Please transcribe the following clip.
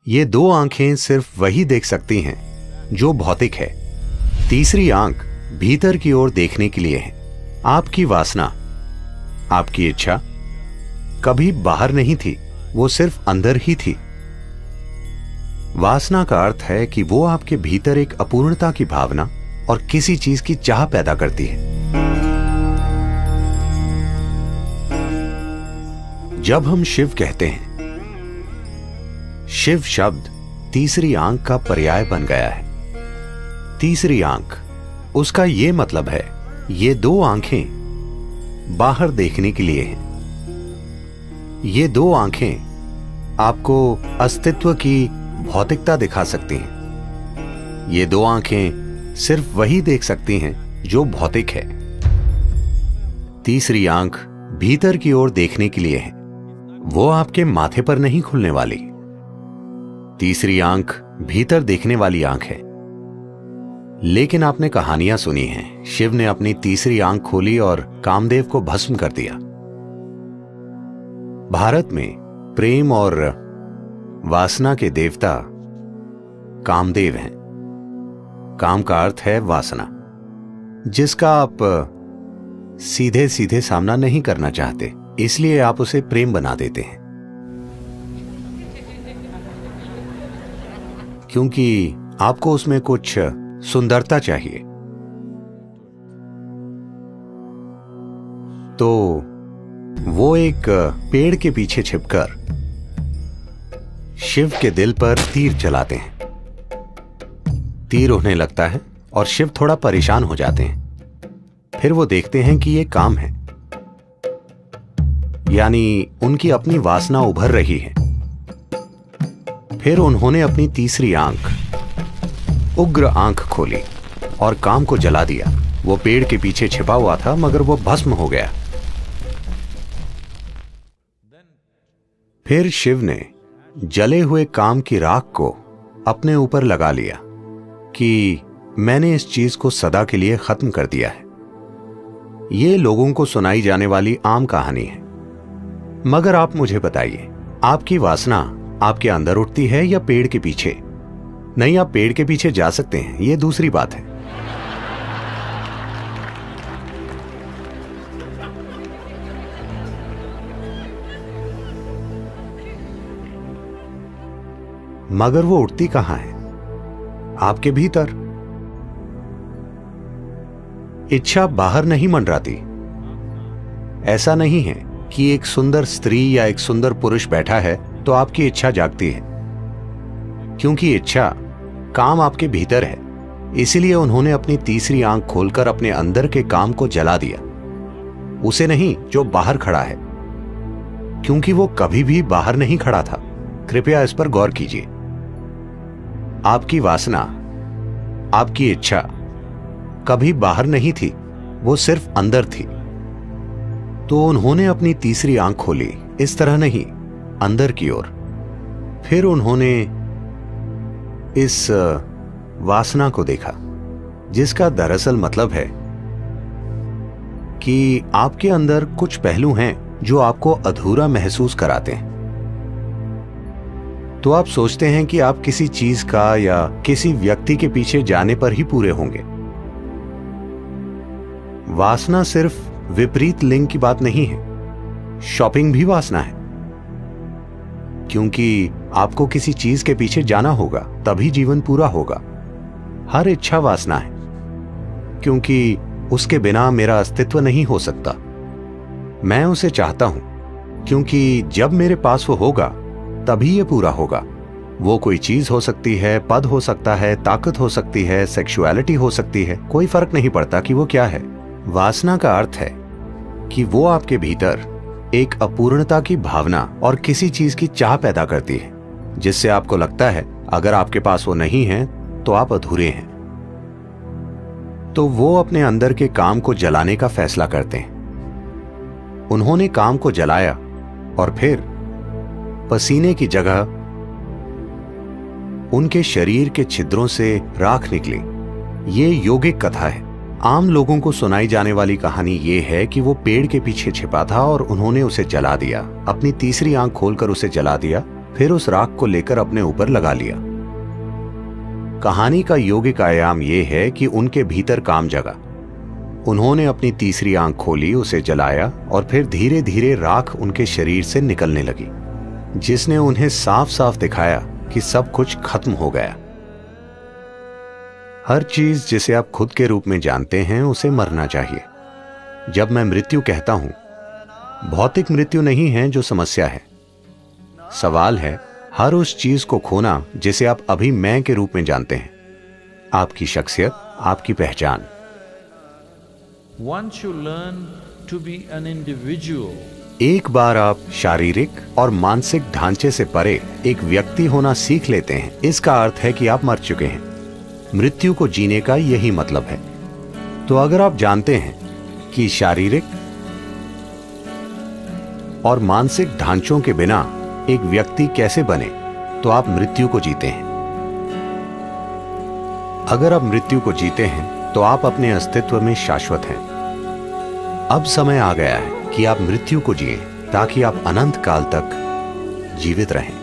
ये दो आंखें सिर्फ वही देख सकती हैं जो भौतिक है। तीसरी आंख भीतर की ओर देखने के लिए है। आपकी वासना, आपकी इच्छा कभी बाहर नहीं थी, वो सिर्फ अंदर ही थी। वासना का अर्थ है कि वो आपके भीतर एक अपूर्णता की भावना और किसी चीज की चाह पैदा करती है। जब हम शिव कहते हैं, शिव शब्द तीसरी आंख का पर्याय बन गया है। तीसरी आंख, उसका यह मतलब है ये दो आंखें बाहर देखने के लिए हैं। ये दो आंखें आपको अस्तित्व की भौतिकता दिखा सकती हैं। ये दो आंखें सिर्फ वही देख सकती हैं जो भौतिक है। तीसरी आंख भीतर की ओर देखने के लिए है, वो आपके माथे पर नहीं खुलने वाली। तीसरी आंख भीतर देखने वाली आंख है। लेकिन आपने कहानियां सुनी हैं, शिव ने अपनी तीसरी आंख खोली और कामदेव को भस्म कर दिया। भारत में प्रेम और वासना के देवता कामदेव हैं। काम का अर्थ है वासना, जिसका आप सीधे सीधे सामना नहीं करना चाहते, इसलिए आप उसे प्रेम बना देते हैं, क्योंकि आपको उसमें कुछ सुंदरता चाहिए। तो वो एक पेड़ के पीछे छिपकर शिव के दिल पर तीर चलाते हैं। तीर उन्हें लगता है और शिव थोड़ा परेशान हो जाते हैं। फिर वो देखते हैं कि ये काम है, यानी उनकी अपनी वासना उभर रही है। फिर उन्होंने अपनी तीसरी आंख, उग्र आंख खोली और काम को जला दिया। वो पेड़ के पीछे छिपा हुआ था, मगर वो भस्म हो गया। फिर शिव ने जले हुए काम की राख को अपने ऊपर लगा लिया कि मैंने इस चीज को सदा के लिए खत्म कर दिया है। ये लोगों को सुनाई जाने वाली आम कहानी है, मगर आप मुझे बताइए, आपकी वासना आपके अंदर उठती है या पेड़ के पीछे? नहीं, आप पेड़ के पीछे जा सकते हैं, यह दूसरी बात है। मगर वो उठती कहां है? आपके भीतर। इच्छा बाहर नहीं मंडराती। ऐसा नहीं है कि एक सुंदर स्त्री या एक सुंदर पुरुष बैठा है तो आपकी इच्छा जागती है, क्योंकि इच्छा काम आपके भीतर है। इसीलिए उन्होंने अपनी तीसरी आंख खोलकर अपने अंदर के काम को जला दिया, उसे नहीं जो बाहर खड़ा है, क्योंकि वो कभी भी बाहर नहीं खड़ा था। कृपया इस पर गौर कीजिए। आपकी वासना, आपकी इच्छा कभी बाहर नहीं थी, वो सिर्फ अंदर थी। तो उन्होंने अपनी तीसरी आंख खोली, इस तरह नहीं, अंदर की ओर। फिर उन्होंने इस वासना को देखा, जिसका दरअसल मतलब है कि आपके अंदर कुछ पहलू हैं जो आपको अधूरा महसूस कराते हैं। तो आप सोचते हैं कि आप किसी चीज का या किसी व्यक्ति के पीछे जाने पर ही पूरे होंगे। वासना सिर्फ विपरीत लिंग की बात नहीं है, शॉपिंग भी वासना है, क्योंकि आपको किसी चीज के पीछे जाना होगा, तभी जीवन पूरा होगा। हर इच्छा वासना है, क्योंकि उसके बिना मेरा अस्तित्व नहीं हो सकता। मैं उसे चाहता हूं, क्योंकि जब मेरे पास वो होगा तभी ये पूरा होगा। वो कोई चीज हो सकती है, पद हो सकता है, ताकत हो सकती है, सेक्सुअलिटी हो सकती है, कोई फर्क नहीं पड़ता कि वो क्या है। वासना का अर्थ है कि वो आपके भीतर एक अपूर्णता की भावना और किसी चीज की चाह पैदा करती है, जिससे आपको लगता है अगर आपके पास वो नहीं है तो आप अधूरे हैं। तो वो अपने अंदर के काम को जलाने का फैसला करते हैं। उन्होंने काम को जलाया और फिर पसीने की जगह उनके शरीर के छिद्रों से राख निकली। ये यौगिक कथा है। आम लोगों को सुनाई जाने वाली कहानी ये है कि वो पेड़ के पीछे छिपा था और उन्होंने उसे जला दिया, अपनी तीसरी आंख खोलकर उसे जला दिया फिर उस राख को लेकर अपने ऊपर लगा लिया। कहानी का यौगिक आयाम यह है कि उनके भीतर काम जगा। उन्होंने अपनी तीसरी आंख खोली, उसे जलाया और फिर धीरे धीरे राख उनके शरीर से निकलने लगी, जिसने उन्हें साफ साफ दिखाया कि सब कुछ खत्म हो गया। हर चीज जिसे आप खुद के रूप में जानते हैं उसे मरना चाहिए। जब मैं मृत्यु कहता हूं, भौतिक मृत्यु नहीं है जो समस्या है। सवाल है हर उस चीज को खोना जिसे आप अभी मैं के रूप में जानते हैं, आपकी शख्सियत, आपकी पहचान। Once you learn to be an individual, एक बार आप शारीरिक और मानसिक ढांचे से परे एक व्यक्ति होना सीख लेते हैं, इसका अर्थ है कि आप मर चुके हैं। मृत्यु को जीने का यही मतलब है। तो अगर आप जानते हैं कि शारीरिक और मानसिक ढांचों के बिना एक व्यक्ति कैसे बने, तो आप मृत्यु को जीते हैं। अगर आप मृत्यु को जीते हैं तो आप अपने अस्तित्व में शाश्वत हैं। अब समय आ गया है कि आप मृत्यु को जिएं ताकि आप अनंत काल तक जीवित रहें।